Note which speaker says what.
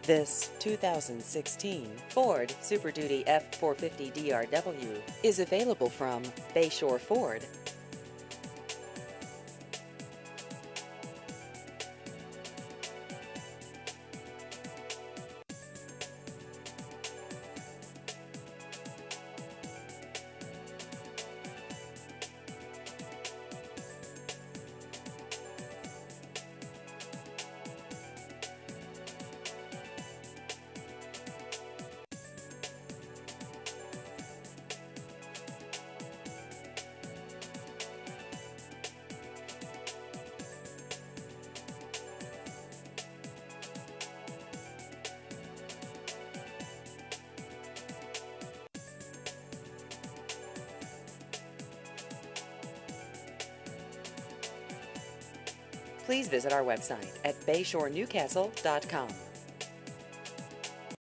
Speaker 1: This 2016 Ford Super Duty F-450 DRW is available from Bayshore Ford. Please visit our website at bayshorenewcastle.com.